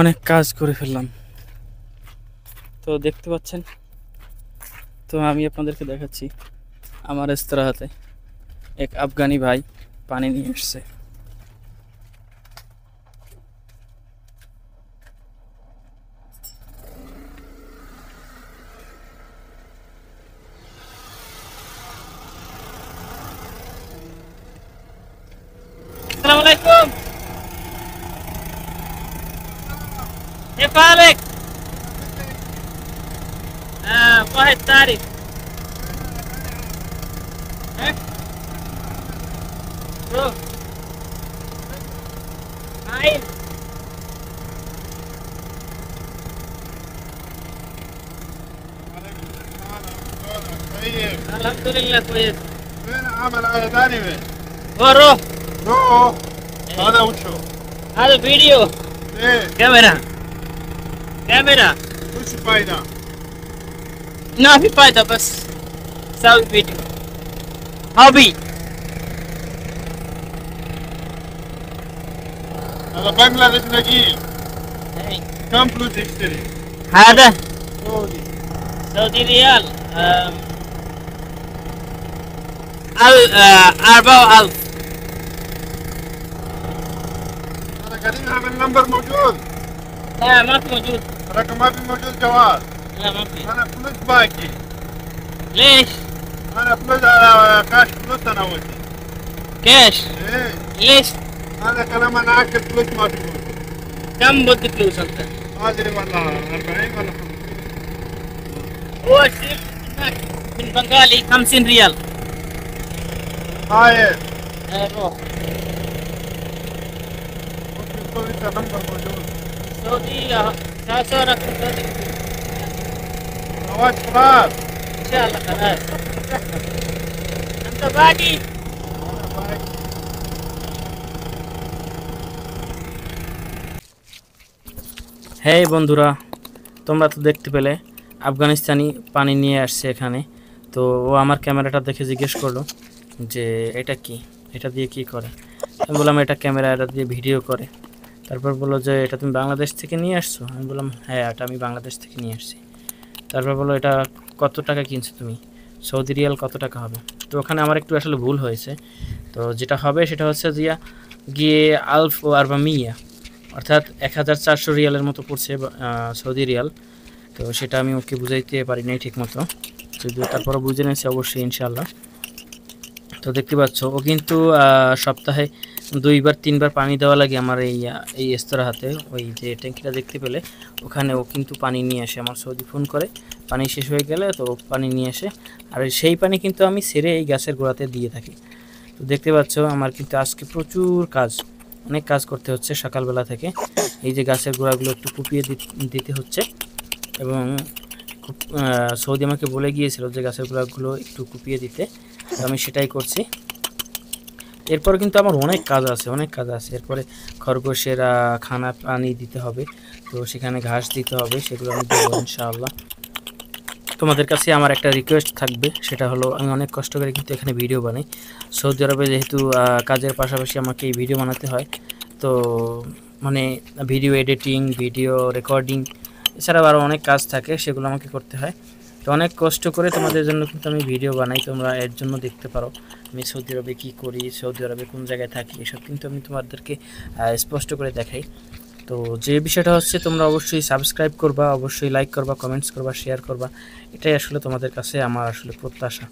অনেক কাজ করে ফেললাম। তো দেখতে পাচ্ছেন, তো আমি আপনাদেরকে দেখাচ্ছি আমার রেস্তোরাঁতে এক আফগানি ভাই পানি নিয়ে এসছে। আসসালামু আলাইকুম। كيف حالك؟ واحد تاريخ. روح معين. طيب الحمد لله كويس. فين عمل هذا ثاني وين؟ روح روح هذا وشو؟ هذا فيديو ايه كاميرا كاميرا. وش فايدة؟ ما في فايدة بس سوي فيديو هوبي. هذا بنغلاديش نجيب كم فلوس يشتري؟ هذا سعودي سعودي ريال 4000. أنا قاعدين أعمل نمبر موجود لا ما في موجود. رقم ما في موجود جوال لا ما في. أنا فلوس باقي ليش أنا فلوس على كاش فلوس أنا ودي كاش؟ إيه ليش هذا كلام أنا أكل فلوس ما في فلوس كم بدك فلوس انت؟ ما أدري والله 40 ولا 50 هو الشيء هناك من بنغالي 50 ريال. هاي روح ممكن يكون نمبر موجود سعودية صورك سعودي زواج خلاص ان شاء الله خلاص. انت باقي হ্যাঁ বন্ধুরা, তোমরা তো দেখতে পেলে আফগানিস্তানি পানি নিয়ে আসছে এখানে। তো ও আমার ক্যামেরাটা দেখে জিজ্ঞেস করলো যে এটা কি, এটা দিয়ে কি করে। আমি বললাম এটা ক্যামেরা, এটা দিয়ে ভিডিও করে। তারপর বললো যে এটা তুমি বাংলাদেশ থেকে নিয়ে আসছো। আমি বললাম হ্যাঁ, এটা আমি বাংলাদেশ থেকে নিয়ে আসছি। তারপর বললো এটা কত টাকা কিনছো তুমি, সৌদি রিয়াল কত টাকা হবে। তো ওখানে আমার একটু আসলে ভুল হয়েছে। তো যেটা হবে সেটা হচ্ছে গিয়ে আলফ ও আরবা মিয়া, অর্থাৎ 1400 রিয়ালের মতো পড়ছে সৌদি রিয়াল। তো সেটা আমি ওকে বুঝাইতে পারি নাই ঠিক মতো, যদিও তারপরও বুঝে নিয়েছি অবশ্যই ইনশাল্লাহ। তো দেখতে পাচ্ছ ও কিন্তু সপ্তাহে 2-3 বার পানি দেওয়া লাগে আমার এই রেস্তোরাঁতে। ওই যে ট্যাঙ্কিটা দেখতে পেলে ওখানে ও কিন্তু পানি নিয়ে আসে। আমার সৌদি ফোন করে পানি শেষ হয়ে গেলে তো পানি নিয়ে আসে, আর সেই পানি কিন্তু আমি সেরে এই গাছের গোড়াতে দিয়ে থাকি। তো দেখতে পাচ্ছ আমার কিন্তু আজকে প্রচুর কাজ, অনেক কাজ করতে হচ্ছে সকালবেলা থেকে। এই যে গাছের গোড়াগুলো একটু কুপিয়ে দিতে হচ্ছে, এবং সৌদি আমাকে বলে গিয়েছিল যে গাছের গোড়াগুলো একটু কুপিয়ে দিতে, তো আমি সেটাই করছি। এরপর কিন্তু আমার অনেক কাজ আছে। এরপরে খরগোশের খানা পানি দিতে হবে, তো সেখানে ঘাস দিতে হবে, সেগুলো আমি দেবো ইনশাআল্লাহ। তোমাদের কাছে আমার একটা রিকোয়েস্ট থাকবে, সেটা হলো আমি অনেক কষ্ট করে কিন্তু এখানে ভিডিও বানাই। সৌদি আরবে যেহেতু কাজের পাশাপাশি আমাকে এই ভিডিও বানাতে হয়, তো মানে ভিডিও এডিটিং, ভিডিও রেকর্ডিং, এছাড়াও আরও অনেক কাজ থাকে, সেগুলো আমাকে করতে হয়। তো অনেক কষ্ট করে তোমাদের জন্য কিন্তু আমি ভিডিও বানাই, তোমরা এর জন্য দেখতে পারো আমি সৌদি আরবে কী করি, সৌদি আরবে কোন জায়গায় থাকি, এসব কিন্তু আমি তোমাদেরকে স্পষ্ট করে দেখাই। তো যে বিষয়টা হচ্ছে তোমরা অবশ্যই সাবস্ক্রাইব করবা, অবশ্যই লাইক করবা, কমেন্টস করবা, শেয়ার করবা, এটাই আসলে তোমাদের কাছে আমার আসলে প্রত্যাশা।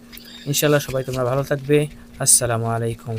ইনশাআল্লাহ সবাই তোমরা ভালো থাকবে। আসসালামু আলাইকুম।